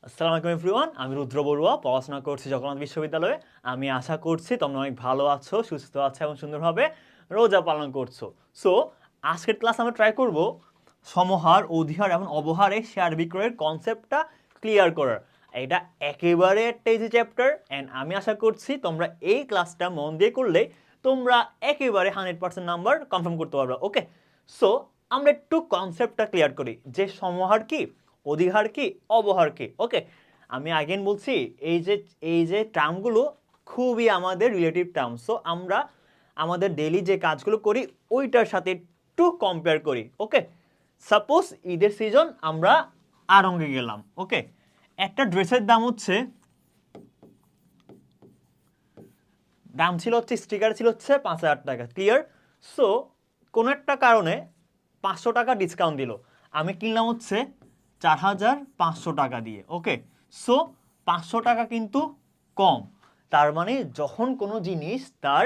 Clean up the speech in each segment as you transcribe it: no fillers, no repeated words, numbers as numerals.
আসসালামু আলাইকুম এভরিওয়ান, আমি রুদ্র বড়ুয়া পড়াশোনা করছি জগন্নাথ বিশ্ববিদ্যালয়ে। আমি আশা করছি তোমরা অনেক ভালো আছো, সুস্থ আছো এবং সুন্দরভাবে রোজা পালন করছো। সো আজকের ক্লাস আমরা ট্রাই করব সমহার, অধিহার এবং অবহারে শেয়ার বিক্রয়ের কনসেপ্টটা ক্লিয়ার করার। এটা একেবারে একটা ইজি চ্যাপ্টার অ্যান্ড আমি আশা করছি তোমরা এই ক্লাসটা মন দিয়ে করলে তোমরা একেবারে 100% নাম্বার কনফার্ম করতে পারবে। ওকে, সো আমরা একটু কনসেপ্টটা ক্লিয়ার করি যে সমহার কি, অধিহার কি, অবহার কি। ওকে, আমি আগেন বলছি এই যে টার্মগুলো খুবই আমাদের রিলেটিভ টার্ম। সো আমরা আমাদের ডেইলি যে কাজগুলো করি ওইটার সাথে একটু কম্পেয়ার করি। ওকে, সাপোজ ঈদের সিজন আমরা আড়ঙ্গে গেলাম। ওকে, একটা ড্রেসের দাম ছিল হচ্ছে স্টিকার ছিল হচ্ছে 5,000 টাকা, ক্লিয়ার। সো কোনো একটা কারণে 500 টাকা ডিসকাউন্ট দিল, আমি কিনলাম হচ্ছে 4,500 টাকা দিয়ে। ওকে, সো 500 টাকা কিন্তু কম। তার মানে যখন কোনো জিনিস তার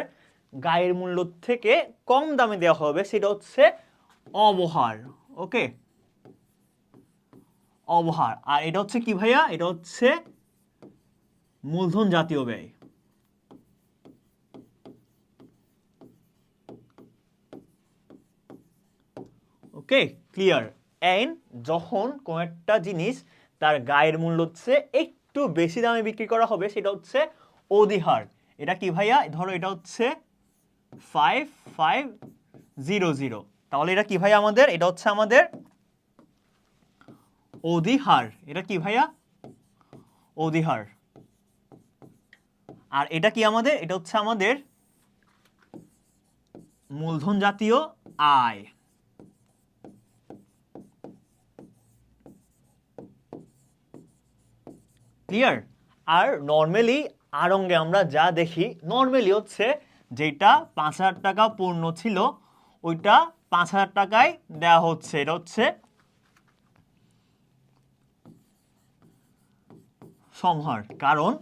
গায়ের মূল্য থেকে কম দামে দেওয়া হবে সেটা হচ্ছে অবহার। ওকে, অবহার। আর এটা হচ্ছে কি ভাইয়া? এটা হচ্ছে মূলধন জাতীয় ব্যয়। ওকে, ক্লিয়ার। অ্যান্ড যখন কোনো একটা জিনিস তার গায়ের মূল্য হচ্ছে একটু বেশি দামে বিক্রি করা হবে সেটা হচ্ছে অধিহার। এটা কি ভাইয়া? ধরো এটা হচ্ছে 5500, তাহলে এটা কি ভাইয়া আমাদের? এটা হচ্ছে আমাদের অধিহার। এটা কি ভাইয়া? অধিহার। আর এটা কি আমাদের? এটা হচ্ছে আমাদের মূলধন জাতীয় আয়। ক্লিয়ার? আর নর্মালি আড়ঙ্গে আমরা যা দেখি নর্মালি হচ্ছে যেটা 5,000 টাকা পূর্ণ ছিল ওইটা 5,000 টাকায় দেওয়া হচ্ছে। এটা হচ্ছে সমহার। কারণ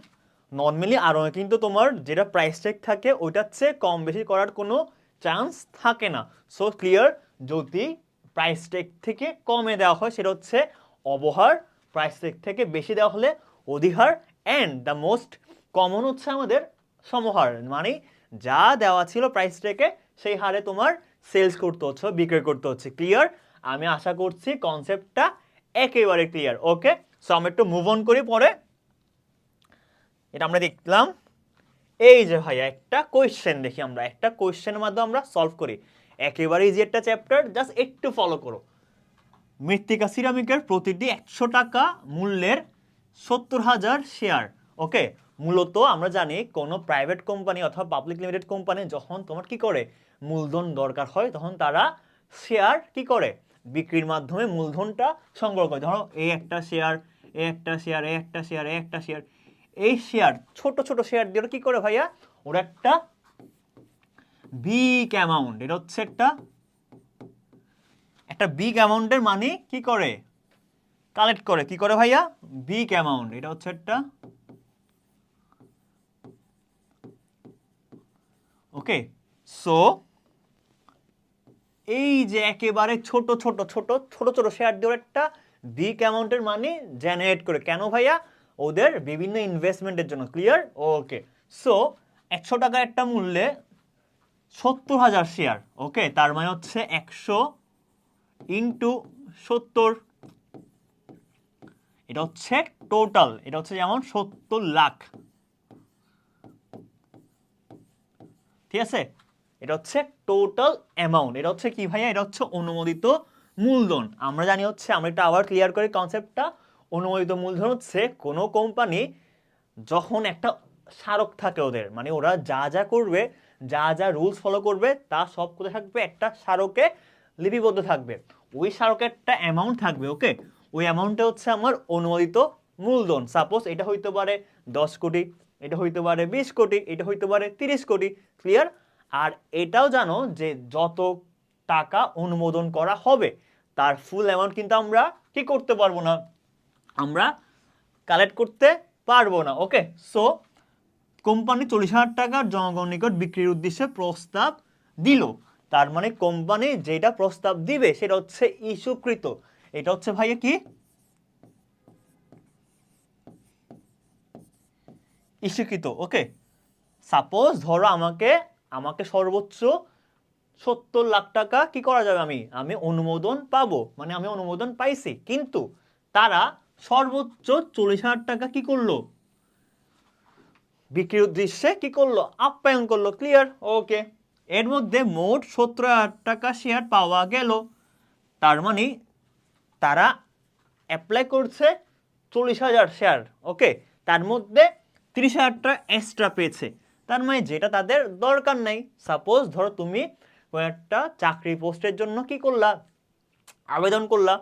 নর্মালি আড়ঙ্গে কিন্তু তোমার যেটা প্রাইস ট্যাগ থাকে ওইটার চেয়ে কম বেশি করার কোনো চান্স থাকে না। সো ক্লিয়ার, যদি প্রাইস ট্যাগ থেকে কমে দেওয়া হয় সেটা হচ্ছে অবহার, প্রাইস ট্যাগ থেকে বেশি দেওয়া হলে অধিহার, অ্যান্ড দ্য মোস্ট কমন হচ্ছে আমাদের সমহার। মানে যা দেওয়া ছিল প্রাইস ট্যাগে সেই হারে তোমার সেলস করতে হচ্ছে, বিক্রয় করতে হচ্ছে। ক্লিয়ার? আমি আশা করছি কনসেপ্টটা একেবারে ক্লিয়ার। ওকে, সো আমরা একটু মুভ অন করি পরে। এটা আমরা দেখলাম। এই যে ভাইয়া একটা কোয়েশ্চেন দেখি, আমরা একটা কোয়েশ্চেনের মাধ্যমে আমরা সলভ করি। একেবারে ইজি একটা চ্যাপ্টার, জাস্ট একটু ফলো করো। মৃত্তিকা সিরামিকের প্রতিটি 100 টাকা মূল্যের 70,000 শেয়ার। ওকে, মূলত আমরা জানি কোনো প্রাইভেট কোম্পানি অথবা পাবলিক লিমিটেড কোম্পানি যখন তোমার কি করে মূলধন দরকার হয় তখন তারা শেয়ার কি করে বিক্রির মাধ্যমে মূলধনটা সংগ্রহ করে। ধরো এই একটা শেয়ার, এই একটা শেয়ার, এই একটা শেয়ার, এই একটা শেয়ার, এই শেয়ার ছোট ছোট শেয়ার দিয়ে কি করে ভাইয়া? ওরা একটা বিগ অ্যামাউন্ট, এটা হচ্ছে একটা বিগ অ্যামাউন্টের মানি কি করে কালেক্ট করে। কি করে ভাইয়া? Big amount. এটা হচ্ছে একটা ওকে। সো এই যে একেবারে ছোট ছোট ছোট ছোট ছোট শেয়ার দিয়ে একটা বিগ অ্যামাউন্টের মানি জেনারেট করে। কেন ভাইয়া? ওদের বিভিন্ন ইনভেস্টমেন্টের জন্য। ক্লিয়ার? ওকে, সো 100 টাকার একটা মূল্যে 70,000 শেয়ার। ওকে, তার মানে হচ্ছে 100 ইন্টু 70, এটা হচ্ছে টোটাল। এটা হচ্ছে যেমন 70 লাখ। ঠিক আছে, এটা হচ্ছে টোটাল অ্যামাউন্ট। এটা হচ্ছে কি ভাইয়া? এটা হচ্ছে অনুমোদিত মূলধন। আমরা জানি হচ্ছে, আমরা একটু আবার ক্লিয়ার করি কনসেপ্টটা। অনুমোদিত মূলধন হচ্ছে কোনো কোম্পানি যখন একটা স্মারক থাকে ওদের, মানে ওরা যা যা করবে, যা যা রুলস ফলো করবে তা সব কোথায় থাকবে? একটা স্মারকে লিপিবদ্ধ থাকবে। ওই স্মারকে একটা অ্যামাউন্ট থাকবে। ওকে, ওই অ্যামাউন্টটা হচ্ছে আমার অনুমোদিত মূলধন। সাপোজ এটা হইতে পারে 10 কোটি, এটা হইতে পারে 20 কোটি, এটা হইতে পারে 30 কোটি। ক্লিয়ার? আর এটাও জানো যে যত টাকা অনুমোদন করা হবে তার ফুল অ্যামাউন্ট কিন্তু আমরা কি করতে পারবো না, আমরা কালেক্ট করতে পারবো না। ওকে, সো কোম্পানি 40,000 টাকার জনগণের নিকট বিক্রির উদ্দেশ্যে প্রস্তাব দিল। তার মানে কোম্পানি যেটা প্রস্তাব দিবে সেটা হচ্ছে ইস্যুকৃত। এটা হচ্ছে ভাইয়া কি? ইস্যুকৃত। ওকে, সাপোজ ধরো আমাকে সর্বোচ্চ 70 লাখ টাকা কি করা যাবে, আমি অনুমোদন পাবো, মানে আমি অনুমোদন পাইছি, কিন্তু তারা সর্বোচ্চ 40,000 টাকা কি করলো, বিক্রির উদ্দেশ্যে কি করলো, আপ্যায়ন করলো। ক্লিয়ার? ওকে, এর মধ্যে মোট 70,000 টাকা শেয়ার পাওয়া গেল, তার মানে তারা অ্যাপ্লাই করছে 40,000 শেয়ার। ওকে, তার মধ্যে 30,000 টাকা এক্সট্রা পেয়েছে, তার মানে যেটা তাদের দরকার নাই। সাপোজ ধরো তুমি একটা চাকরি পোস্টের জন্য কি করলা, আবেদন করলা,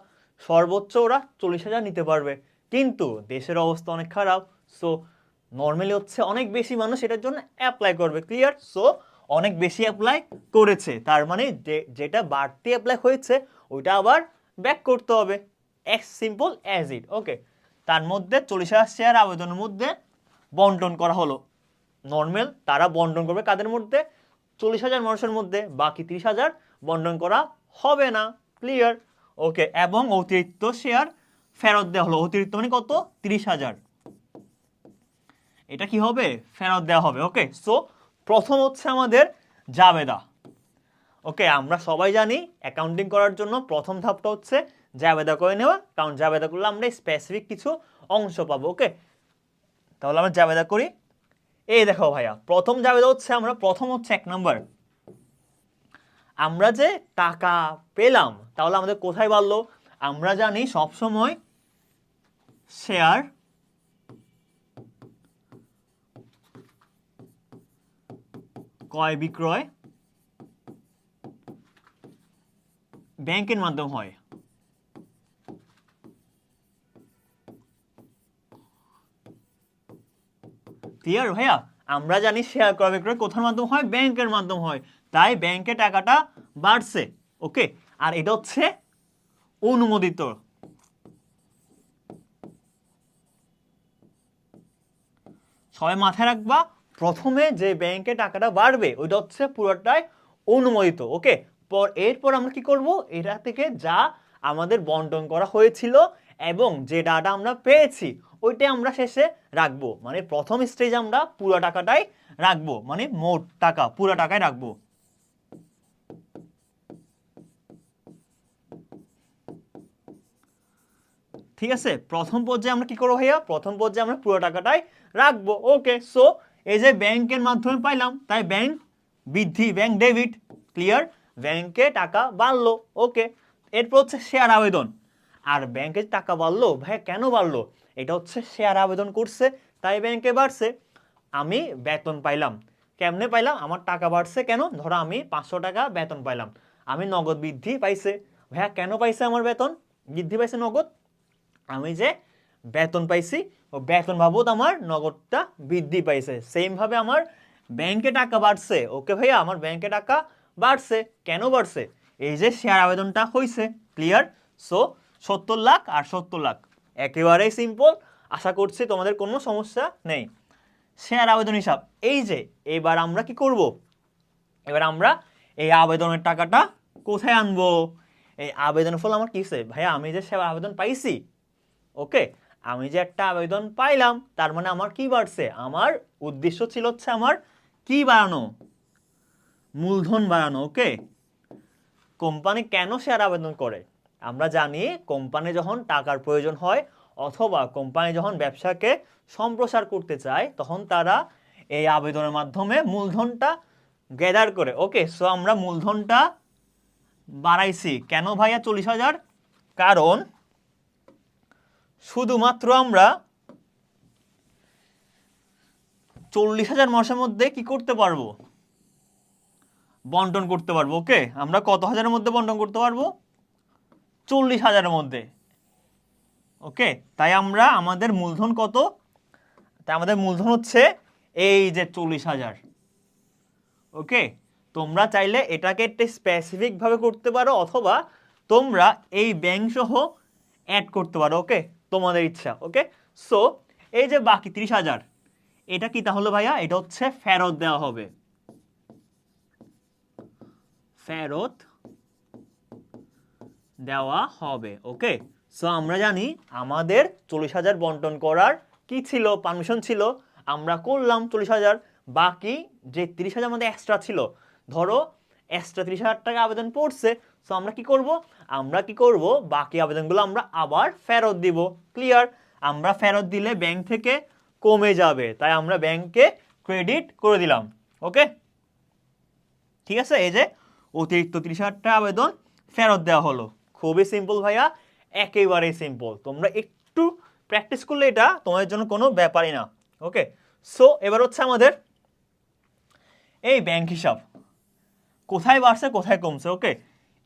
সর্বোচ্চ ওরা 40,000 নিতে পারবে, কিন্তু দেশের অবস্থা অনেক খারাপ, সো নর্মালি হচ্ছে অনেক বেশি মানুষ এটার জন্য অ্যাপ্লাই করবে। ক্লিয়ার? সো অনেক বেশি অ্যাপ্লাই করেছে, তার মানে যেটা বাড়তি অ্যাপ্লাই হয়েছে ওইটা আবার ব্যাক করতে হবে, এক্স সিম্পল অ্যাজ ইট। ওকে, তার মধ্যে 40,000 শেয়ার আবেদনের মধ্যে বন্টন করা হলো। নর্মাল তারা বন্টন করবে কাদের মধ্যে, 40,000 মানুষের মধ্যে, বাকি 30,000 বন্টন করা হবে না। ক্লিয়ার? ওকে, এবং অতিরিক্ত শেয়ার ফেরত দেওয়া হলো। অতিরিক্ত মানে কত, 30,000, এটা কি হবে, ফেরত দেওয়া হবে। ওকে, সো প্রথম হচ্ছে আমাদের জাবেদা। ওকে, আমরা সবাই জানি অ্যাকাউন্টিং করার জন্য প্রথম ধাপটা হচ্ছে জাবেদা করে নেওয়া, কারণ জাবেদা করলে আমরা স্পেসিফিক কিছু অংশ পাবো। ওকে, তাহলে আমরা জাবেদা করি। এই দেখো ভাইয়া, প্রথম জাবেদা হচ্ছে প্রথম হচ্ছে 1 নাম্বার, আমরা যে টাকা পেলাম, তাহলে আমাদের কোথায় বাড়লো, আমরা জানি সবসময় শেয়ার ক্রয় বিক্রয় ব্যাংকের মাধ্যমে হয়। ক্লিয়ার ভাইয়া? আমরা জানি শেয়ার ক্রয় বিক্রয় কোথার মাধ্যমে হয়, ব্যাংকের মাধ্যমে হয়, তাই ব্যাংকে টাকাটা বাড়ছে। ওকে, আর এটা হচ্ছে অনুমোদিত। সবাই মাথায় রাখবা, প্রথমে যে ব্যাংকে টাকাটা বাড়বে ওইটা হচ্ছে পুরোটাই অনুমোদিত। ওকে, এরপর আমরা কি করব, এটা থেকে যা আমাদের বন্টন করা হয়েছিল এবং যে ডাটা আমরা পেয়েছি ওইটাই আমরা শেষে রাখবো, মানে প্রথম স্টেজে আমরা পুরো টাকাটাই রাখবো, মানে মোট টাকা পুরো টাকায় রাখবো। ঠিক আছে, প্রথম পর্যায়ে আমরা কি করবো ভাইয়া, প্রথম পর্যায়ে আমরা পুরো টাকাটাই রাখবো। ওকে, সো এই যে ব্যাংকের মাধ্যমে পাইলাম, তাই ব্যাংক বৃদ্ধি, ব্যাংক ডেবিট। ক্লিয়ার? ব্যাংকে টাকা বাড়লো। ওকে, এরপর হচ্ছে শেয়ার আবেদন। আর ব্যাংকে টাকা বাড়লো ভাইয়া, কেন বাড়লো, এটা হচ্ছে শেয়ার আবেদন করছে তাই ব্যাংকে বাড়ছে। আমি বেতন পাইলাম, কেমনে পাইলাম, আমার টাকা বাড়ছে কেন, ধরো আমি 500 টাকা বেতন পাইলাম, আমি নগদ বৃদ্ধি পাইছে। ভাইয়া কেন পাইছে আমার বেতন বৃদ্ধি পাইছে নগদ, আমি যে বেতন পাইছি ও বেতন বাবদ আমার নগদটা বৃদ্ধি পাইছে। সেম ভাবে আমার ব্যাংকে টাকা বাড়ছে। ওকে ভাইয়া, আমার ব্যাংকে টাকা বাড়ছে, কেন বাড়ছে, এই যে শেয়ার আবেদনটা হয়েছে। ক্লিয়ার? সো 70 লাখ আর 70 লাখ একেবারেই সিম্পল, আশা করছি তোমাদের কোনো সমস্যা নেই। শেয়ার আবেদন হিসাব, এই যে এবার আমরা কি করব, এবার আমরা এই আবেদনের টাকাটা কোথায় আনবো, এই আবেদনের ফল আমার কিসে ভাইয়া, আমি যে শেয়ার আবেদন পাইছি, ওকে, আমি যে একটা আবেদন পাইলাম, তার মানে আমার কি বাড়ছে, আমার উদ্দেশ্য ছিল হচ্ছে আমার কি বাড়ানো, মূলধন বাড়ানো। ওকে, কোম্পানি কেন শেয়ার আবেদন করে, আমরা জানি কোম্পানি যখন টাকার প্রয়োজন হয় অথবা কোম্পানি যখন ব্যবসাকে সম্প্রসার করতে চায় তখন তারা এই আবেদনের মাধ্যমে মূলধনটা গ্যাদার করে। ওকে, সো আমরা মূলধনটা বাড়াইছি কেন ভাইয়া 40,000, কারণ শুধুমাত্র আমরা 40,000 মাসের মধ্যে কি করতে পারবো, বন্টন করতে পারবো। ওকে, আমরা কত হাজারের মধ্যে বন্টন করতে পারবো, 40,000-এর মধ্যে। ওকে, তাই আমরা আমাদের মূলধন কত, তাই আমাদের মূলধন হচ্ছে এই যে 40,000। ওকে, তোমরা চাইলে এটাকে একটা স্পেসিফিক ভাবে করতে পারো অথবা তোমরা এই ব্যাংক সহ অ্যাড করতে পারো। ওকে, তোমাদের ইচ্ছা। ওকে, সো এই যে বাকি 30,000, এটা কি তাহলে ভাইয়া, এটা হচ্ছে ফেরত দেওয়া হবে, ফেরত দেওয়া হবে। ওকে, সো আমরা জানি আমাদের 40,000 বন্টন করার কি ছিল, পারমিশন ছিল, আমরা করলাম 40,000, বাকি যে 30,000 আমাদের এক্সট্রা ছিল, ধরো এক্সট্রা 30,000 টাকা আবেদন পড়ছে, সো আমরা কি করব বাকি আবেদনগুলো আমরা আবার ফেরত দিব। ক্লিয়ার? আমরা ফেরত দিলে ব্যাংক থেকে কমে যাবে, তাই আমরা ব্যাংকে ক্রেডিট করে দিলাম। ওকে, ঠিক আছে, এই যে অতিরিক্ত 30,000 টাকা আবেদন ফেরত দেওয়া হলো। খুবই সিম্পল ভাইয়া, একেবারেই সিম্পল। তোমরা একটু প্র্যাকটিস করলে এটা তোমাদের জন্য কোনো ব্যাপারই না। ওকে, সো এবার হচ্ছে আমাদের এই ব্যাংক হিসাব কোথায় বাড়ছে কোথায় কমছে। ওকে,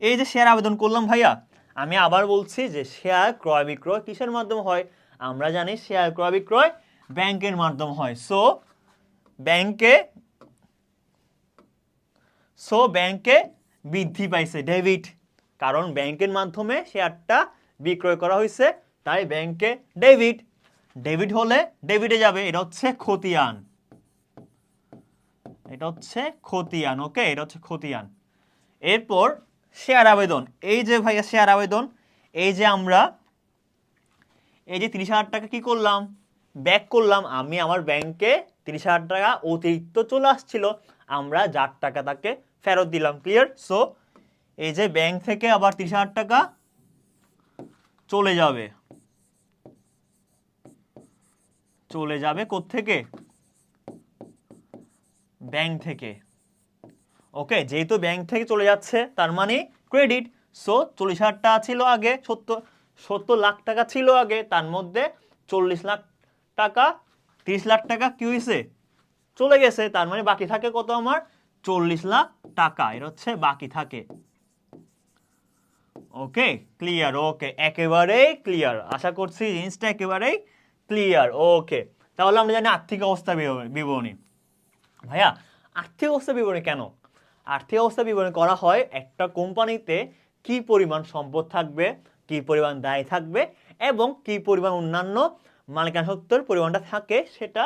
এই যে শেয়ার আবেদন করলাম ভাইয়া, আমি আবার বলছি যে শেয়ার ক্রয় বিক্রয় কিসের মাধ্যমে হয়? আমরা জানি শেয়ার ক্রয় বিক্রয় ব্যাংকের মাধ্যমে হয়। সো ব্যাংকে বৃদ্ধি পাইছে, ডেবিট, কারণ ব্যাংকের মাধ্যমে শেয়ারটা বিক্রয় করা হয়েছে, তাই ব্যাংকে ডেবিট হলে ডেবিটে যাবে, এটা হচ্ছে খতিয়ান, ওকে, এটা হচ্ছে খতিয়ান। এরপর শেয়ার আবেদন, এই যে ভাইয়া শেয়ার আবেদন, এই যে আমরা এই যে 30,000 টাকা কি করলাম, ব্যাক করলাম। আমি আমার ব্যাংকে 30,000 টাকা অতিরিক্ত চলে আসছিল, আমরা যার টাকা তাকে ফেরত দিলাম। ক্লিয়ার? সো এই যে ব্যাংক থেকে আবার 30,000 টাকা চলে যাবে কোত্থেকে? ব্যাংক থেকে। ওকে, যেহেতু ব্যাংক থেকে চলে যাচ্ছে তার মানে ক্রেডিট। সো 40,000 টাকা ছিল আগে, 70 লাখ টাকা ছিল আগে, তার মধ্যে 40 লাখ টাকা 30 লাখ টাকা কি হয়েছে? চলে গেছে, তার মানে বাকি থাকে কত? আমার 40 লাখ টাকা, এটা হচ্ছে বাকি থাকে। ওকে, ক্লিয়ার? ওকে, একেবারেই ক্লিয়ার, আশা করছি জিনিসটা একেবারেই ক্লিয়ার। ওকে, তাহলে আমরা জানি আর্থিক অবস্থা বিবরণী। ভাইয়া আর্থিক অবস্থা বিবরণী কেন? আর্থিক অবস্থা বিবরণী করা হয় একটা কোম্পানিতে কি পরিমাণ সম্পদ থাকবে, কি পরিমাণ দায় থাকবে, এবং কি পরিমাণ অন্যান্য মালিকানা সত্ত্বের পরিমাণটা থাকে, সেটা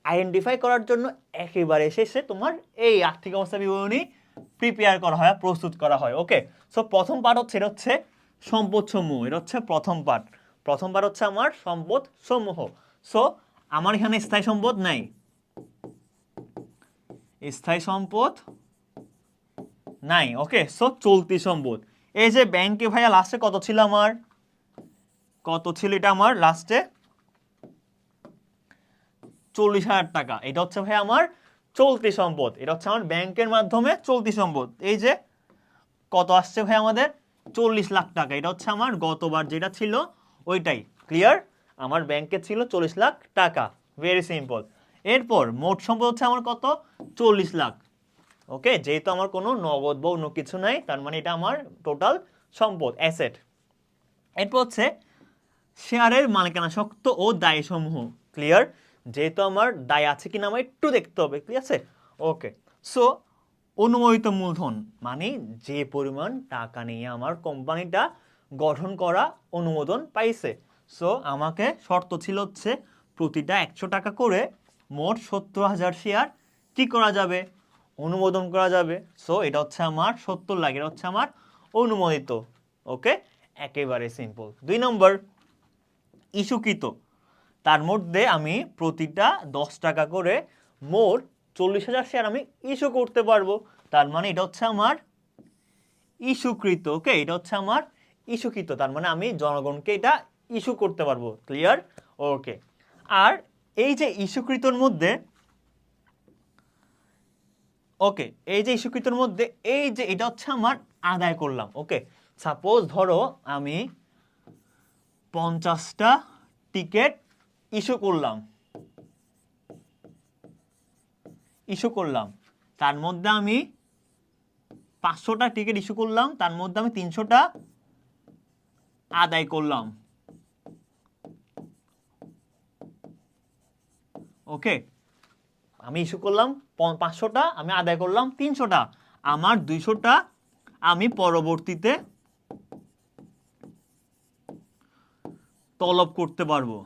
আইডেন্টিফাই করার জন্য একেবারে শেষে তোমার এই আর্থিক অবস্থা বিবরণী প্রিপেয়ার করা হয়, প্রস্তুত করা হয়। ওকে, সো প্রথম পার্ট হচ্ছে, এটা হচ্ছে সম্পদ সমূহ, এটা হচ্ছে প্রথম পার্ট হচ্ছে আমার সম্পদ সমূহ। সো আমার এখানে স্থায়ী সম্পদ নাই, স্থায়ী সম্পদ নাই। ওকে, সো চলতি সম্পদ, এই যে ব্যাংকে ভাইয়া লাস্টে কত ছিল আমার, এটা আমার লাস্টে 40,000 টাকা, এটা হচ্ছে ভাই আমার চলতি সম্পদ, এটা হচ্ছে আমার ব্যাংকের মাধ্যমে চলতি সম্পদ। এই যে কত আসছে ভাই আমাদের 40 লাখ টাকা, এটা হচ্ছে আমার গতবার যেটা ছিল ওইটাই। ক্লিয়ার? আমার ব্যাংকে ছিল 40 লাখ টাকা, ভেরি সিম্পল। এরপর মোট সম্পদ হচ্ছে আমার কত? 40 লাখ। ওকে, যেহেতু আমার কোনো নগদ বা অন্য কিছু নাই, তার মানে এটা আমার টোটাল সম্পদ, অ্যাসেট। এরপর হচ্ছে শেয়ারের মালিকানা সত্ত্ব ও দায় সমূহ। ক্লিয়ার? যেহেতু আমার দায় আছে কিনা আমার একটু দেখতে হবে। ক্লিয়ার আছে? ওকে, সো অনুমোদিত মূলধন মানে যে পরিমাণ টাকা নিয়ে আমার কোম্পানিটা গঠন করা অনুমোদন পাইছে। সো আমাকে শর্ত ছিল হচ্ছে প্রতিটা 100 টাকা করে মোট 70,000 শেয়ার কি করা যাবে? অনুমোদন করা যাবে। সো এটা হচ্ছে আমার 70 লাখ, এটা হচ্ছে আমার অনুমোদিত। ওকে, একেবারে সিম্পল। 2 নম্বর ইস্যুকৃত, তার মধ্যে আমি প্রতিটা 10 টাকা করে মোট 40,000 শেয়ার আমি ইস্যু করতে পারবো, তার মানে এটা হচ্ছে আমার ইস্যুকৃত। ওকে, এটা হচ্ছে আমার ইস্যুকৃত, তার মানে আমি জনগণকে এটা ইস্যু করতে পারবো। ক্লিয়ার? ওকে, আর এই যে ইস্যুকৃতর মধ্যে, ওকে, এই যে ইস্যুকৃতর মধ্যে এই যে এটা হচ্ছে আমার আদায় করলাম। ওকে, সাপোজ ধরো আমি 50টা টিকিট ইস্যু করলাম, তার মধ্যে আমি 500টা টিকিট ইস্যু করলাম, তার মধ্যে আমি 300টা আদায় করলাম। ওকে, আমি ইস্যু করলাম 500টা, আমি আদায় করলাম 300টা, আমার 200টা আমি পরবর্তীতে তলব করতে পারবো।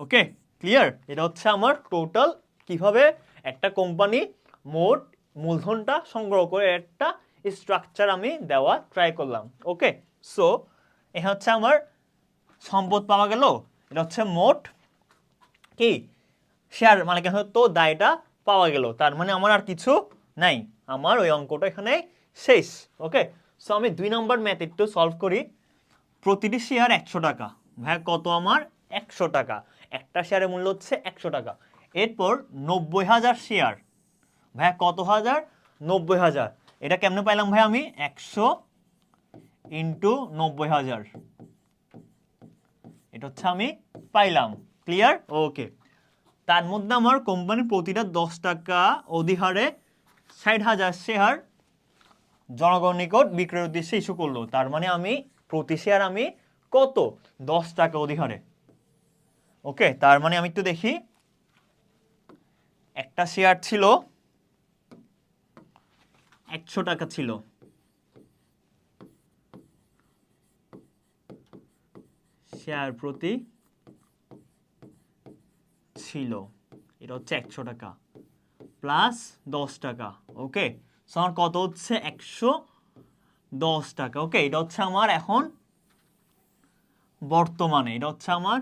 ওকে, ক্লিয়ার? এটা হচ্ছে আমার টোটাল কিভাবে একটা কোম্পানি মোট মূলধনটা সংগ্রহ করে একটা স্ট্রাকচার আমি দেওয়া ট্রাই করলাম। ওকে, সো এ হচ্ছে আমার সম্পদ পাওয়া গেল, এটা হচ্ছে মোট কি শেয়ার মালিকানা তো দায়টা পাওয়া গেল, তার মানে আমার আর কিছু নাই, আমার ওই অঙ্কটা এখানে শেষ। ওকে, সো আমি 2 নম্বর ম্যাথ একটু সলভ করি। প্রতিটি শেয়ার 100 টাকা, ভাইয়া কত আমার 100 টাকা, একটা শেয়ারের মূল্য হচ্ছে 100 টাকা। এরপর 90,000 শেয়ার, ভাইয়া কত হাজার 90,000, এটা কেমনে পাইলাম ভাই আমি 100 ইন্টু 90,000, এটা হচ্ছে আমি পাইলাম। ক্লিয়ার? ওকে, তার মধ্যে আমার কোম্পানি প্রতিটা 10 টাকা অধিহারে 60,000 শেয়ার জনগণ নিকট বিক্রয়ের উদ্দেশ্যে ইস্যু করলো, তার মানে আমি প্রতি শেয়ার আমি কত 10 টাকা অধিহারে। ওকে, তার মানে আমি একটু দেখি, একটা শেয়ার ছিল 100 টাকা ছিল, শেয়ার প্রতি ছিল, এটা হচ্ছে 100 টাকা প্লাস 10 টাকা। ওকে, সো আমার কত হচ্ছে 110 টাকা। ওকে, এটা হচ্ছে আমার এখন বর্তমানে, এটা হচ্ছে আমার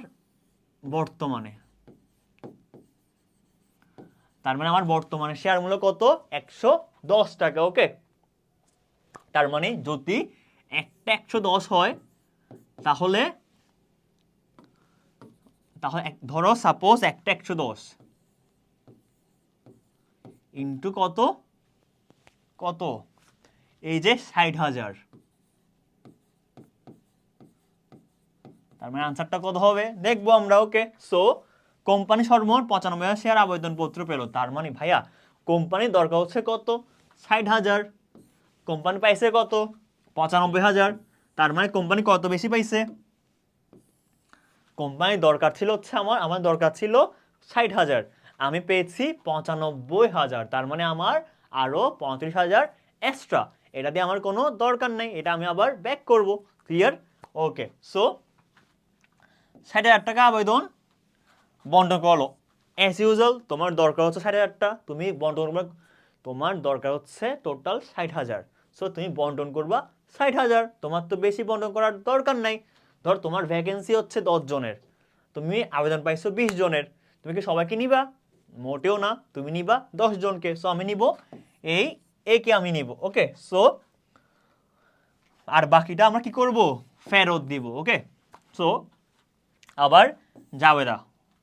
বর্তমানে, তার মানে আমার বর্তমানে শেয়ার মূল্য কত 110 টাকা। ওকে, তার মানে যদি একটা 110 হয় তাহলে তাহলে ধরো সাপোজ একটা 110 ইন্টু কত কত এই যে 60,000, তার মানে আনসারটা কত হবে দেখবো আমরা। ওকে, সো কোম্পানি সর্বমোট 95,000 শেয়ার আবেদনপত্র পেল, তার মানে ভাইয়া কোম্পানির দরকার হচ্ছে কত 60,000, কোম্পানি পাইছে কত 95,000, তার মানে কোম্পানি কত বেশি পাইছে, কোম্পানির দরকার ছিল হচ্ছে আমার দরকার ছিল 60,000, আমি পেয়েছি 95,000, তার মানে আমার আরো 35,000 এক্সট্রা, এটা দিয়ে আমার কোনো দরকার নেই, এটা আমি আবার ব্যাক করব। ক্লিয়ার? ওকে, সো 60,000 টাকা আবেদন বন্টন করলো, অ্যাজ ইউজুয়াল তোমার দরকার হচ্ছে 60,000 টাকা, তুমি বন্টন করবা, তোমার দরকার হচ্ছে টোটাল 60,000, সো তুমি বন্টন করবা 60,000, তোমার তো বেশি বন্টন করার দরকার নাই। ধর তোমার ভ্যাকেন্সি হচ্ছে 10 জনের, তুমি আবেদন পাইছো 20 জনের, তুমি কি সবাইকে নিবা? মোটেও না, তুমি নিবা 10 জনকে, সো আমি নিব এই একে আমি নিব। ওকে, সো আর বাকিটা আমরা কি করব ফেরত দিব। ওকে, সো আবার জাবেদা,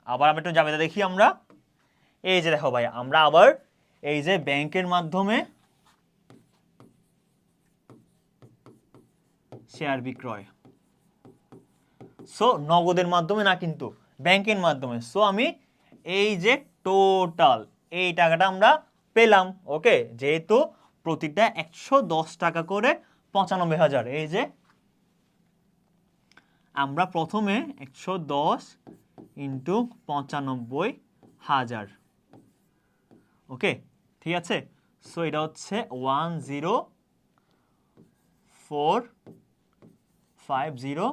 আবার আমরা একটু জাবেদা দেখি আমরা, এই যে দেখো ভাই আমরা আবার এই যে ব্যাংকের মাধ্যমে শেয়ার বিক্রয়, সো নগদের মাধ্যমে না কিন্তু ব্যাংকের মাধ্যমে, সো আমি এই যে টোটাল এই টাকাটা আমরা পেলাম। ওকে, যেহেতু প্রতিটা 110 টাকা করে 95,000, এই যে আমরা প্রথমে 110 ইন্টু 95,000। ওকে, ঠিক আছে, সো এটা হচ্ছে 10,450,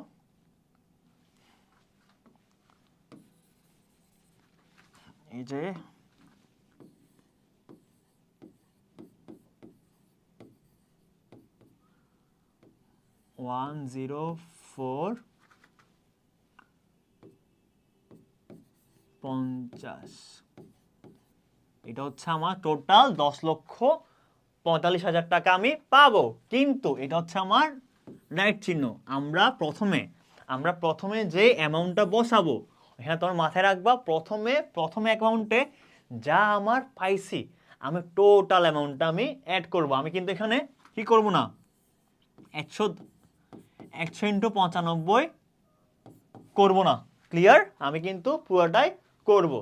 এই যে 10450, এটা হচ্ছে আমার টোটাল 10,45,000 টাকা আমি পাবো, কিন্তু এটা হচ্ছে আমার রাইট চিহ্ন, আমরা প্রথমে যে অ্যামাউন্টটা বসাবো এখানে তোমার মাথায় রাখবা, প্রথমে অ্যাকাউন্টে যা আমার পাইছি আমি টোটাল অ্যামাউন্টটা আমি অ্যাড করব, আমি কিন্তু এখানে কি করব না 100 ইন্টু 95 করব না। ক্লিয়ার? আমি কিন্তু পুরোটাই করব।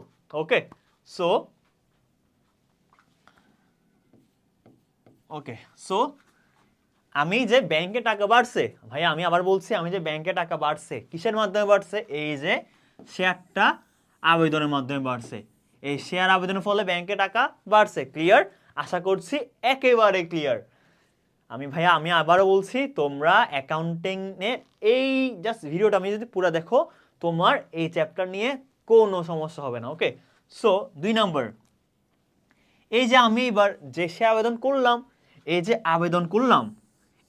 ওকে, সো আমি যে ব্যাংকে টাকা বাড়ছে, ভাই আমি আবার বলছি, আমি যে ব্যাংকে টাকা বাড়ছে কিসের মাধ্যমে বাড়ছে, এই যে শেয়ারটা আবেদনের মাধ্যমে বাড়ছে, এই শেয়ার আবেদনের ফলে ব্যাংকে টাকা বাড়ছে। ক্লিয়ার? আশা করছি একেবারে ক্লিয়ার। আমি আবারও বলছি, তোমরা অ্যাকাউন্টিং এ এই জাস্ট ভিডিওটা আমি যদি পুরো দেখো তোমার এই চ্যাপ্টার নিয়ে কোনো সমস্যা হবে না। ওকে, সো 2 নম্বর, এই যে আমি এবার যে শেয়ার আবেদন করলাম,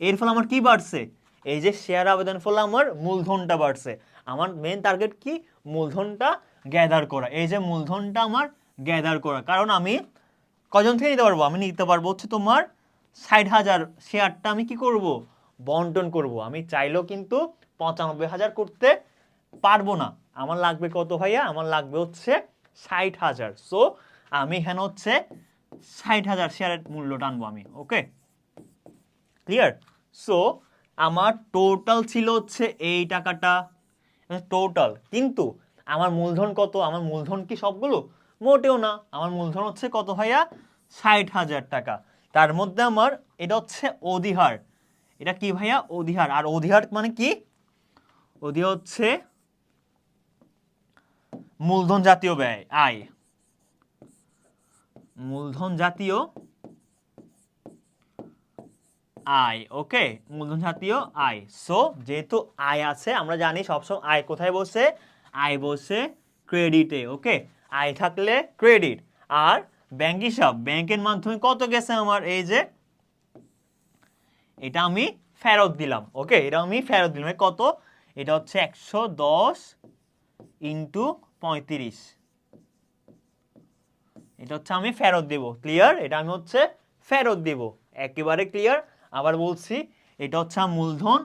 এর ফলে আমার কি বাড়ছে, এই যে শেয়ার আবেদন ফলে আমার মূলধনটা বাড়ছে, আমার মেন টার্গেট কি, মূলধনটা গ্যাদার করা। এই যে মূলধনটা আমার গ্যাদার করা, কারণ আমি কজন থেকে নিতে পারবো, আমি নিতে পারবো হচ্ছে তোমার 60,000 শেয়ারটা আমি কি করব, বন্টন করব। আমি চাইলেও কিন্তু 95,000 করতে পারবো না, আমার লাগবে কত ভাইয়া, আমার লাগবে হচ্ছে 60,000। সো আমি এখানে হচ্ছে 60,000 শেয়ারের মূল্য টানবো আমি। ওকে, ক্লিয়ার? সো আমার টোটাল ছিল হচ্ছে এই টাকাটা, টোটাল। কিন্তু আমার মূলধন কত, আমার মূলধন কি সবগুলো, মোটেও না। আমার মূলধন হচ্ছে কত ভাইয়া, 60,000 টাকা। তার মধ্যে আমার এটা হচ্ছে অধিহার। এটা কি ভাইয়া, অধিহার। আর অধিহার মানে কি, অধিহার হচ্ছে মূলধন জাতীয় ব্যয়, আয়, মূলধন জাতীয় আয়। ওকে, মূলধন জাতীয় আয়। সো যেহেতু আয় আছে, আমরা জানি সবসময় আয় কোথায় বসে, আয় বসে ক্রেডিটে। ওকে, আয় থাকলে ক্রেডিট। আর ব্যাংক হিসাব, ব্যাংকের মাধ্যমে কত গেছে আমার, এই যে এটা আমি ফেরত দিলাম। ওকে, এটা আমি ফেরত দিলাম। কত, এটা হচ্ছে 110 ইন্টু 35, এটা হচ্ছে আমি ফেরত দেব। ক্লিয়ার? এটা আমি হচ্ছে ফেরত দেব, একেবারে ক্লিয়ার। আবার বলছি, এটা হচ্ছে আমার মূলধন,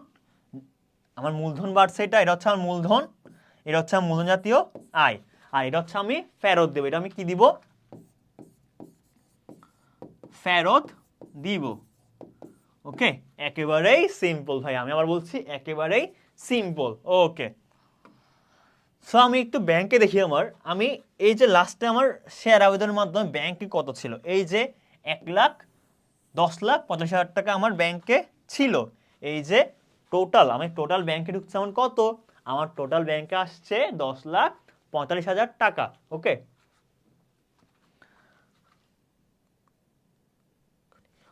আমার মূলধন বাড়ছে, এটা হচ্ছে আমার মূলধন, এটা হচ্ছে আমার মূলধন জাতীয় আয়, আর এটা হচ্ছে আমি ফেরত দেব। এটা আমি কি দিব, ফেরত দিব। ওকে, একেবারেই সিম্পল ভাই, আমি আবার বলছি একেবারেই সিম্পল। ওকে, সো আমি একটু ব্যাংকে দেখি আমার, আমি এই যে লাস্টে আমার শেয়ার আবেদনের মাধ্যমে ব্যাংকে কত ছিল, এই যে 1,10,85,000 টাকা আমার ব্যাংকে ছিল। এই যে টোটাল, আমি টোটাল ব্যাংকে ঢুকছে আমার কত, আমার টোটাল ব্যাংকে আসছে 10,45,000 টাকা। ওকে,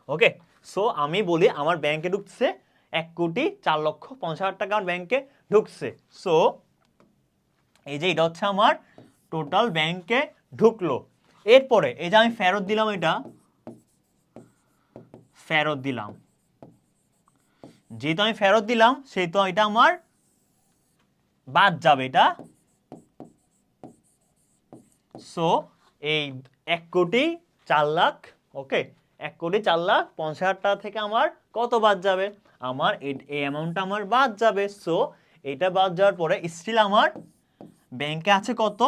ওকে, সো আমি বলি আমার ব্যাংকে ঢুকছে 1,04,50,000 টাকা আমার ব্যাংকে ঢুকছে। সো এই যে এটা হচ্ছে আমার টোটাল ব্যাংকে ঢুকলো। এরপরে এই যে আমি ফেরত দিলাম, এটা ফেরত দিলাম, যেহেতু আমি ফেরত দিলাম সেহেতু এটা আমার বাদ যাবে, এটা। সো এই 1,04,00,000, ওকে, 1,04,50,000 টাকা থেকে আমার কত বাদ যাবে, আমার এই অ্যামাউন্টটা আমার বাদ যাবে। সো এটা বাদ যাওয়ার পরে স্টিল আমার ব্যাংকে আছে কত,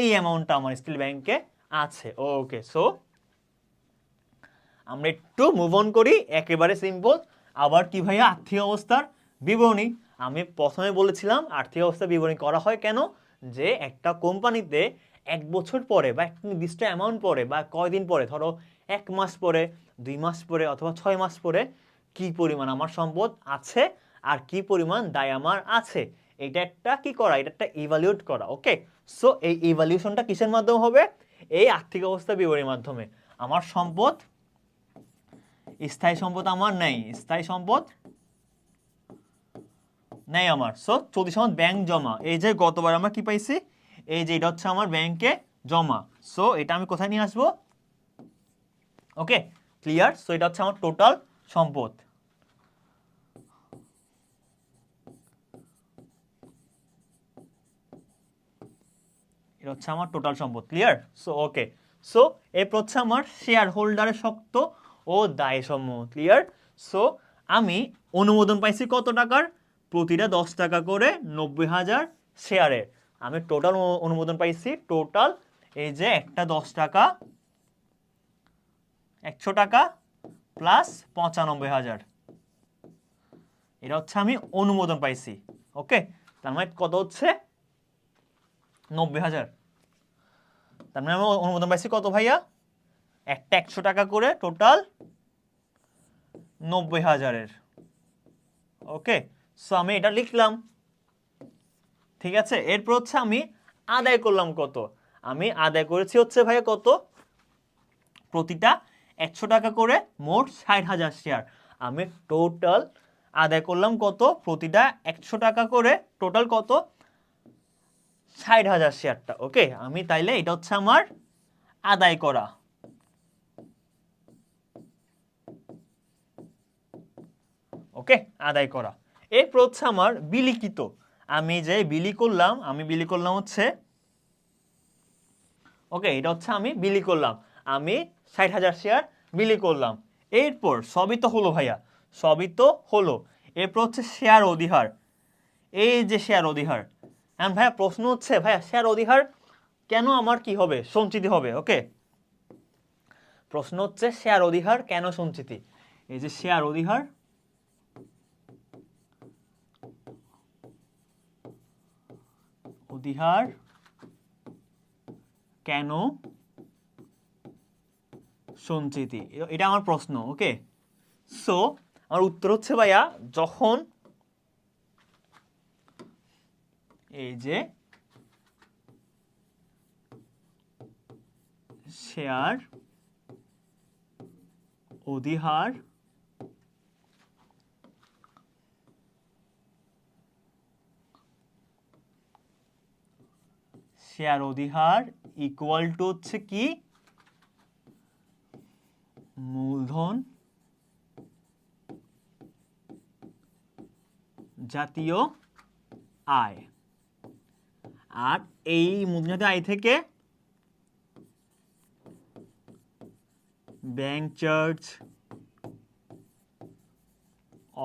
এই অ্যামাউন্টটা আমার স্টিল ব্যাংকে আছে। ওকে, সো আমরা একটু মুভ অন করি, একেবারে সিম্পল। আবার কি ভাইয়া, আর্থিক অবস্থার বিবরণী। আমি প্রথমে বলেছিলাম আর্থিক অবস্থার বিবরণী করা হয় কেন, যে একটা কোম্পানিতে 1 বছর পরে বা একটা নির্দিষ্ট অ্যামাউন্ট পরে বা কয়দিন পরে, ধরো 1 মাস পরে, 2 মাস পরে অথবা 6 মাস পরে কি পরিমাণ আমার সম্পদ আছে আর কি পরিমাণ দায় আমার আছে, এটা একটা কি করা, এটা একটা ইভালুয়েট করা। ওকে, সো এই ইভালুয়েশনটা কিসের মাধ্যমে হবে, এই আর্থিক অবস্থা বিবরণীর মাধ্যমে। আমার সম্পদ, স্থায়ী সম্পদ আমার নেই, স্থায়ী সম্পদ নেই আমার। সো চলতি সম্পদ ব্যাংক জমা, এই যে গতবার আমরা কি পাইছি, এই যে এটা হচ্ছে আমার ব্যাংকে জমা। সো এটা আমি কোথায় নিয়ে আসবো, ওকে, ক্লিয়ার? সো এটা হচ্ছে আমার টোটাল সম্পদ। এটা হচ্ছে আমার টোটাল সম্পদ। ক্লিয়ার? সো ওকে, সো এরপর হচ্ছে আমার শেয়ার হোল্ডারের শর্ত ও দায় সমূহ। ক্লিয়ার? সো আমি অনুমোদন পাইছি কত টাকার, প্রতিটা 10 টাকা করে 90,000 শেয়ারের। আমি টোটাল অনুমোদন পাইছি, টোটাল এই যে একটা 10 টাকা, 100 টাকা প্লাস 95,000, এটা হচ্ছে আমি অনুমোদন পাইছি। ওকে, তার মানে কত হচ্ছে, 90,000। তার মানে আমি অনুমোদন পাইছি কত ভাইয়া, একটা 100 টাকা করে, টোটাল 90,000-এর। ওকে, সো আমি এটা লিখলাম, ঠিক আছে। এরপর হচ্ছে আমি আদায় করলাম কত, আমি আদায় করেছি হচ্ছে ভাইয়া কত, প্রতিটা 100 টাকা করে, মোট 60,000 শেয়ার। আমি টোটাল আদায় করলাম কত, প্রতিটা 100 টাকা করে, টোটাল কত, 60,000 শেয়ারটা। ওকে, আমি তাইলে এটা হচ্ছে আমার আদায় করা। ওকে, আদায় করা। এরপর হচ্ছে আমার বিলিখিত। আমি যে বিলি করলাম হচ্ছে, ওকে, এটা হচ্ছে আমি বিলি করলাম, আমি 60,000 শেয়ার বিলি করলাম। এরপর সবই তো হলো ভাইয়া, সবই তো হলো। এরপর হচ্ছে শেয়ার অধিহার, এই যে শেয়ার অধিহার। এখন ভাইয়া প্রশ্ন হচ্ছে, ভাইয়া শেয়ার অধিহার কেন আমার কি হবে, সঞ্চিতি হবে? ওকে, প্রশ্ন হচ্ছে শেয়ার অধিহার কেন সঞ্চিতি? এই যে শেয়ার অধিহার, অধিহার কেন সঞ্চিতি, এটা আমার প্রশ্ন। ওকে, সো আমার উত্তর হচ্ছে ভাইয়া, যখন এই যে শেয়ার অধিহার ইকুয়াল টু হচ্ছে কি, মূলধন জাতীয় আয়। আর এই মূলধন জাতীয় আয় থেকে ব্যাংক চার্জ,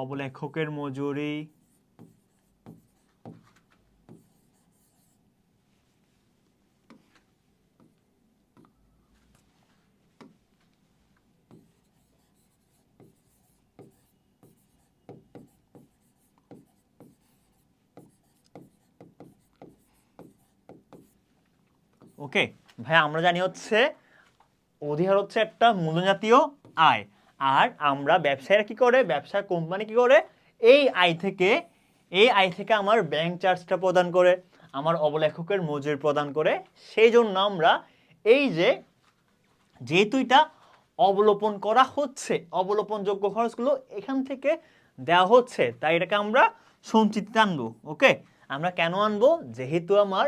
অবলেখকের মজুরি, ওকে ভাই, আমরা জানি হচ্ছে অধিহার হচ্ছে একটা মূলধন জাতীয় আয়। আর আমরা ব্যবসায়ীরা কি করে, ব্যবসায় কোম্পানি কি করে, এই আয় থেকে আমার ব্যাংক চার্জটা প্রদান করে, আমার অবলেখকের মজুরি প্রদান করে। সেই জন্য আমরা এই যে যেহেতু এটা অবলোপন করা হচ্ছে, অবলোপনযোগ্য খরচগুলো এখান থেকে দেওয়া হচ্ছে, তাই এটাকে আমরা সঞ্চিতিতে আনবো। ওকে, আমরা কেন আনবো, যেহেতু আমার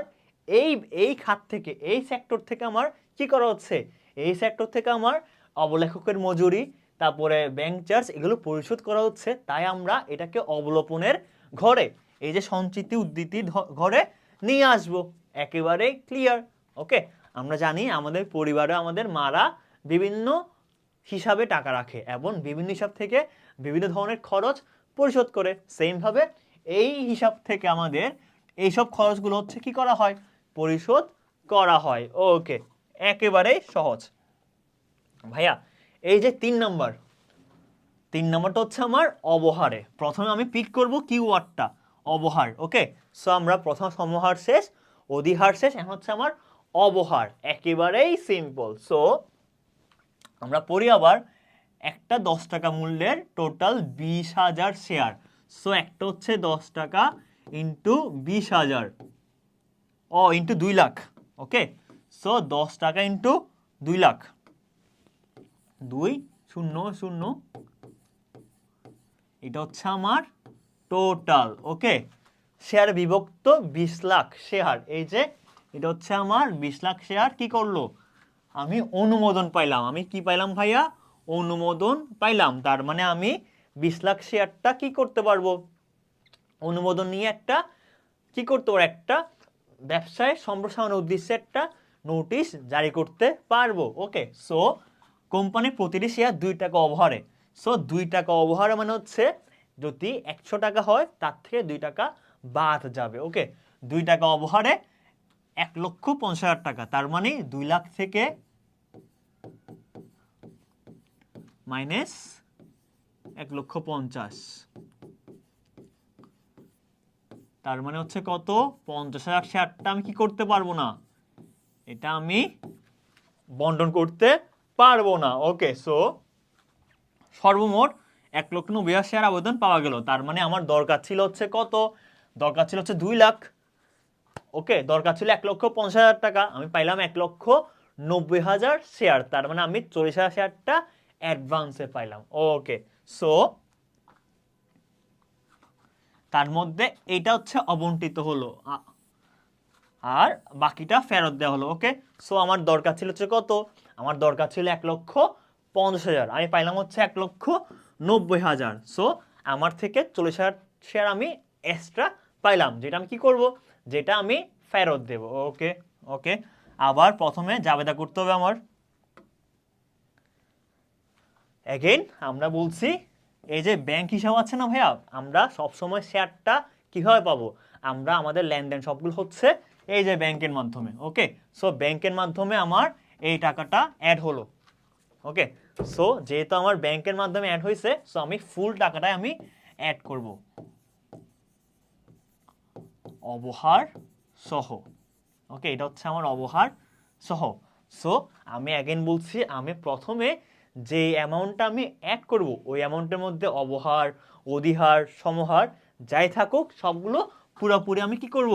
এই খাত থেকে, এই সেক্টর থেকে আমার কি করা হচ্ছে, এই সেক্টর থেকে আমার অবলেখকের মজুরি, তারপরে ব্যাংক চার্জ, এগুলো পরিশোধ করা হচ্ছে, তাই আমরা এটাকে অবলোপনের ঘরে, এই যে সঞ্চিতি উদ্ধৃতির ঘরে নিয়ে আসবো। একেবারে ক্লিয়ার। ওকে, আমরা জানি আমাদের পরিবারে আমাদের মারা বিভিন্ন হিসাবে টাকা রাখে এবং বিভিন্ন হিসাব থেকে বিভিন্ন ধরনের খরচ পরিশোধ করে। সেমভাবে এই হিসাব থেকে আমাদের এইসব খরচগুলো হচ্ছে কি করা হয়, পরিশোধ করা হয়। ওকে, একেবারেই সহজ ভাইয়া। এই যে 3 নম্বরটা হচ্ছে আমার অবহারে। প্রথমে আমি পিক করব কি ওয়ার্ডটা, অবহার। ওকে, সো আমরা প্রথম সমহার শেষ, অধিহার শেষ, এখন হচ্ছে আমার অবহার। একেবারেই সিম্পল। সো আমরা পড়ি আবার, একটা 10 টাকা মূল্যের টোটাল 20,000 শেয়ার। সো একটা হচ্ছে 10 টাকা ইন্টু 20,000, ইন্টু 2 লাখ। ওকে, সো 10 টাকা ইন্টু 2 লাখ, 200, এটা হচ্ছে আমার টোটাল। ওকে, শেয়ার বিভক্ত 20 লাখ শেয়ার। এই যে এটা হচ্ছে আমার 20 লাখ শেয়ার কি করলো, আমি অনুমোদন পাইলাম। আমি কি পাইলাম ভাইয়া, অনুমোদন পাইলাম। তার মানে আমি 20 লাখ শেয়ারটা কি করতে পারবো, অনুমোদন নিয়ে একটা কি করতে পারবো, একটা ব্যবসায় সম্প্রসারণের উদ্দেশ্যে একটা নোটিশ জারি করতে পারবো। ওকে, সো কোম্পানির প্রতিটি শেয়ার 2 টাকা অবহারে। সো 2 টাকা অবহারে মানে হচ্ছে যদি 100 টাকা হয় তার থেকে 2 টাকা বাদ যাবে। ওকে, 2 টাকা অবহারে 1,50,000 টাকা, তার মানে 2 লাখ থেকে মাইনাস 1,50,000, তার মানে হচ্ছে কত, 50,000 শেয়ারটা আমি কি করতে পারবো না, এটা আমি বন্টন করতে পারবো না। ওকে, সো সর্বমোট 1,90,000 শেয়ার আবেদন পাওয়া গেল। তার মানে আমার দরকার ছিল হচ্ছে কত, দরকার ছিল হচ্ছে 2 লাখ। ওকে, দরকার ছিল 1,50,000 টাকা, আমি পাইলাম 1,90,000 শেয়ার। তার মানে আমি 40,000 শেয়ারটা অ্যাডভান্সে পাইলাম। ওকে, সো তার মধ্যে এইটা হচ্ছে অবন্টিত হলো আর বাকিটা ফেরত দেওয়া হলো। ওকে, সো আমার দরকার ছিল হচ্ছে কত, আমার দরকার ছিল 1,50,000, আমি পাইলাম হচ্ছে 1,90,000। সো আমার থেকে 40,000 শেয়ার আমি এক্সট্রা পাইলাম, যেটা আমি কি করব, যেটা আমি ফেরত দেব। ওকে ওকে, আবার প্রথমে জাবেদা করতে হবে আমার। এগেইন আমরা বলছি এই যে ব্যাংক হিসাব আছে না ভাইয়া, আমরা সবসময় শেয়ারটা কিভাবে পাবো, আমরা আমাদের লেনদেন সবগুলো হচ্ছে এই যে ব্যাংকের মাধ্যমে। ওকে, সো ব্যাংকের মাধ্যমে আমার এই টাকাটা অ্যাড হলো। ওকে, সো যেহেতু আমার ব্যাংকের মাধ্যমে অ্যাড হয়েছে, সো আমি ফুল টাকাটাই আমি অ্যাড করব অবহার সহ। ওকে, এটা হচ্ছে আমার অবহার সহ। সো আমি অ্যাগেন বলছি, আমি প্রথমে যে অ্যামাউন্টটা আমি অ্যাড করব ওই অ্যামাউন্টের মধ্যে অবহার, অধিহার, সমহার যাই থাকুক সবগুলো পুরোপুরি আমি কি করব,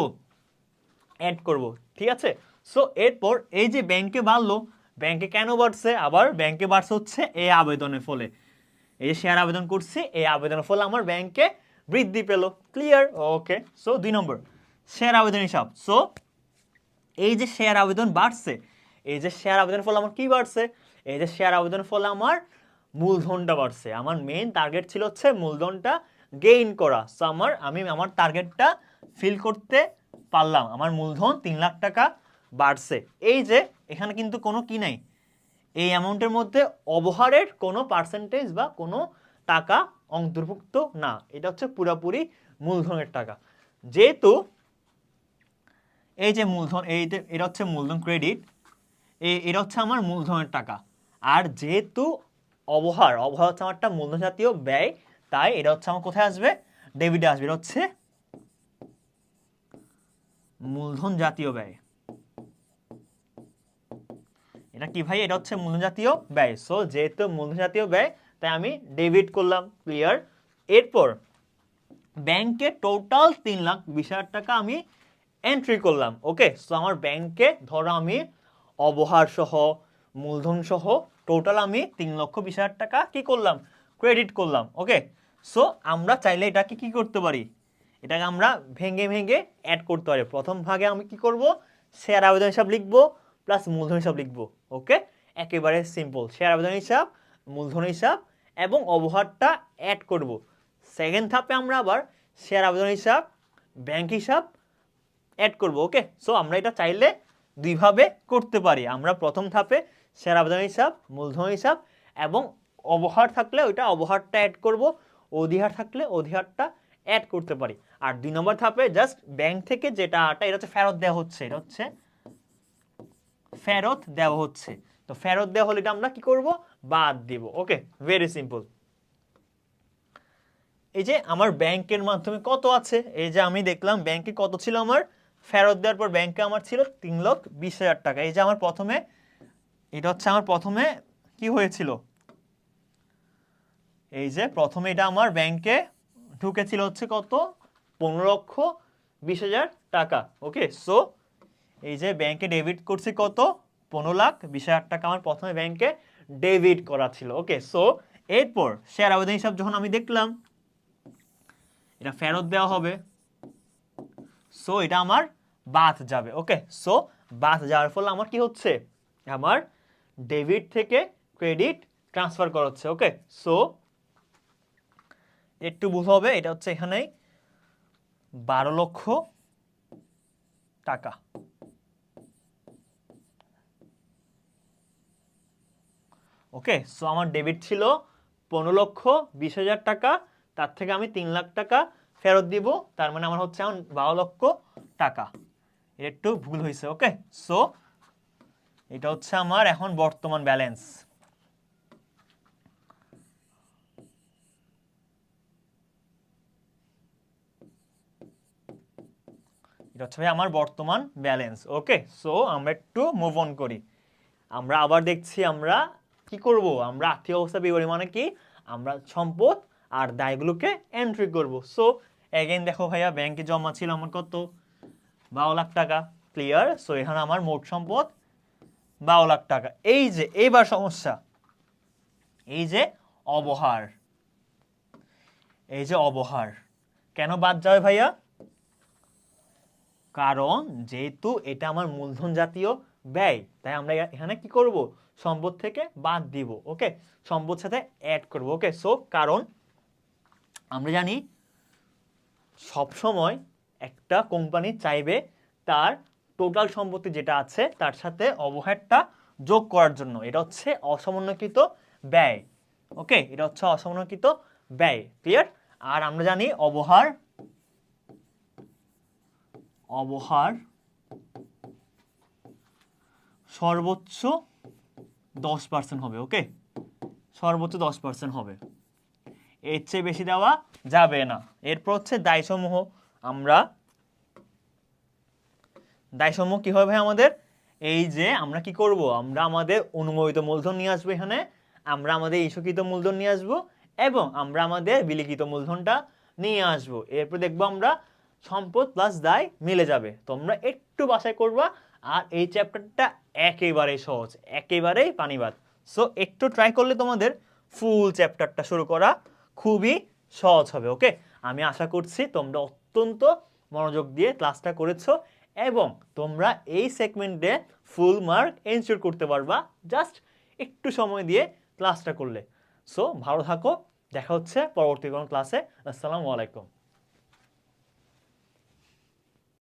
অ্যাড করব। ঠিক আছে, সো এরপর এই যে ব্যাংকে বাড়লো, ব্যাংকে কেন বাড়ছে, আবার ব্যাংকে বাড়ছে হচ্ছে এই আবেদনের ফলে। এই যে শেয়ার আবেদন করছি, এই আবেদনের ফলে আমার ব্যাংকে বৃদ্ধি পেল। ক্লিয়ার? ওকে, সো 2 নম্বর শেয়ার আবেদন হিসাব। সো এই যে শেয়ার আবেদন বাড়ছে, এই যে শেয়ার আবেদনের ফলে আমার কি বাড়ছে, এই যে শেয়ার আবেদনের ফলে আমার মূলধনটা বাড়ছে। আমার মেইন টার্গেট ছিল হচ্ছে মূলধনটা গেইন করা। সো আমি আমার টার্গেটটা ফিল করতে পারলাম, আমার মূলধন 3 লাখ টাকা বাড়ছে। এই যে এখানে কিন্তু কোনো কি নাই, এই অ্যামাউন্টের মধ্যে অবহারের কোনো পার্সেন্টেজ বা কোনো টাকা অন্তর্ভুক্ত না, এটা হচ্ছে পুরোপুরি মূলধনের টাকা। যেহেতু এই যে মূলধন, এটা হচ্ছে মূলধন ক্রেডিট, এটা হচ্ছে আমার মূলধনের টাকা। আর যেহেতু অবহার হচ্ছে আমারটা মূলধন জাতীয় ব্যয়, তাই এটা হচ্ছে আমার কোথায় আসবে, ডেবিটে আসবে। এটা হচ্ছে মূলধন জাতীয় ব্যয়। এটা কি ভাই, এটা হচ্ছে মূলধন জাতীয় ব্যয়। সো যেহেতু মূলধন জাতীয় ব্যয়, তাই আমি ডেবিট করলাম। ক্লিয়ার? এরপর ব্যাংকে টোটাল 3,20,000 টাকা আমি এন্ট্রি করলাম। ওকে, সো আমার ব্যাংকে ধরো আমি অবহার সহ, মূলধন সহ টোটাল আমি 3,20,000 টাকা কি করলাম, ক্রেডিট করলাম। ওকে, সো আমরা চাইলে এটাকে কি করতে পারি, এটাকে আমরা ভেঙে ভেঙে অ্যাড করতে পারি। প্রথম ভাগে আমি কি করব, শেয়ার আবেদন হিসাব লিখবো প্লাস মূলধন হিসাব লিখবো। ওকে, একেবারে সিম্পল, শেয়ার আবেদন হিসাব, মূলধন হিসাব এবং অবহারটা অ্যাড করব। সেকেন্ড ধাপে আমরা আবার শেয়ার আবেদন হিসাব, ব্যাংক হিসাব অ্যাড করব। ওকে, সো আমরা এটা চাইলে দুইভাবে করতে পারি। আমরা প্রথম ধাপে শেয়ার আবেদন হিসাব, মূলধন হিসাব এবং অবহার থাকলে ওইটা অবহারটা অ্যাড করব, অধিহার থাকলে অধিহারটা অ্যাড করতে পারি। আর 2 নম্বর ধাপে জাস্ট ব্যাংক থেকে যেটা এটা হচ্ছে ফেরত দেওয়া হচ্ছে, এটা হচ্ছে ফেরত দেওয়া হচ্ছে। তো ফেরত দেওয়া হলে এটা আমরা কি করব, বাদ দিব। ওকে, ভেরি সিম্পল। এই যে আমার ব্যাংকের মাধ্যমে কত আছে, এই যে আমি দেখলাম ব্যাংকে কত ছিল আমার, ফেরত দেওয়ার পর ব্যাংকে আমার ছিল 3,20,000 টাকা। এই যে আমার প্রথমে, এটা হচ্ছে আমার প্রথমে কি হয়েছিল, এই যে প্রথমে এটা আমার ব্যাংকে ঢুকেছিল হচ্ছে কত, 15,20,000 টাকা। ওকে, সো এই যে ব্যাংকে ডেবিট করছি কত, 15,20,000 টাকা আমার প্রথমে ব্যাংকে ডেবিট করা ছিল। ওকে, সো এরপর শেয়ার আবেদন হিসাব যখন আমি দেখলাম এটা ফেরত দেওয়া হবে, সো এটা আমার বাদ যাবে। ওকে, সো বাদ যাওয়ার ফলে আমার কি হচ্ছে, আমার ডেবিট থেকে ক্রেডিট ট্রান্সফার করা হচ্ছে। ওকে, সো একটু বুঝতে হবে, এটা হচ্ছে এখানেই 12 লক্ষ টাকা। ওকে, সো আমার ডেবিট ছিল 15,20,000 টাকা, তার থেকে আমি 3 লাখ টাকা ফেরত দিব, তার মানে আমার হচ্ছে এখন 12 লক্ষ টাকা। একটু ভুল হয়েছে। ওকে, সো এটা হচ্ছে আমার এখন বর্তমান ব্যালেন্স। এটা হচ্ছে ভাই আমার বর্তমান ব্যালেন্স। ওকে, সো আমরা একটু মুভ অন করি। আমরা আবার দেখছি আমরা কি করব, আমরা আর্থিক অবস্থা বিবরণী মানে কি, আমরা সম্পদ আর দায়গুলোকে এন্ট্রি করব। সো এগেইন দেখো ভাইয়া, ব্যাংকে জমা ছিল আমার কত, 12 লাখ টাকা। ক্লিয়ার? সো এখানে আমার মোট সম্পদ 12 লাখ টাকা। এই যে এইবার সমস্যা, এই যে অবহার, এই যে অবহার কেন বাদ যাবে ভাইয়া, কারণ যেহেতু এটা আমার মূলধন জাতীয় ব্যয়, তাই আমরা এখানে কি করব, সম্পদ থেকে বাদ দিব। ওকে, সম্পদ সাথে অ্যাড করব। ওকে, সো কারণ আমরা জানি সব সময় একটা কোম্পানি চাইবে তার টোটাল সম্পত্তি যেটা আছে তার সাথে ওভারহেডটা যোগ করার জন্য। এটা হচ্ছে অসমন্বয়কৃত ব্যয়। ওকে, এটা হচ্ছে অসমন্বয়কৃত ব্যয়। ক্লিয়ার? আর আমরা জানি অবহার সর্বোচ্চ 10% হবে। ওকে, সর্বোচ্চ 10% হবে, এর চেয়ে বেশি দেওয়া যাবে না। এরপর হচ্ছে দায়সমূহ। আমরা দায়সমূহ কি হবে আমাদের? এই যে আমরা কি করব, আমরা আমাদের অনুমোদিত মূলধন নিয়ে আসবো এখানে, আমরা আমাদের ইস্যুকৃত মূলধন নিয়ে আসবো এবং আমরা আমাদের বিলিখিত মূলধনটা নিয়ে আসবো। এরপর দেখবো আমরা সম্পদ প্লাস দায় মিলে যাবে। তোমরা একটু বাছাই করবা। আর এই চ্যাপ্টারটা একেবারেই সহজ, একেবারেই পানিবাদ। সো একটু ট্রাই করলে তোমাদের ফুল চ্যাপ্টারটা শুরু করা খুবই সহজ হবে। ওকে, আমি আশা করছি তোমরা অত্যন্ত মনোযোগ দিয়ে ক্লাসটা করেছো এবং তোমরা এই সেগমেন্টে ফুল মার্ক এনশিওর করতে পারবা জাস্ট একটু সময় দিয়ে ক্লাসটা করলে। সো ভালো থাকো, দেখা হচ্ছে পরবর্তী কোনো ক্লাসে। আসসালামু আলাইকুম।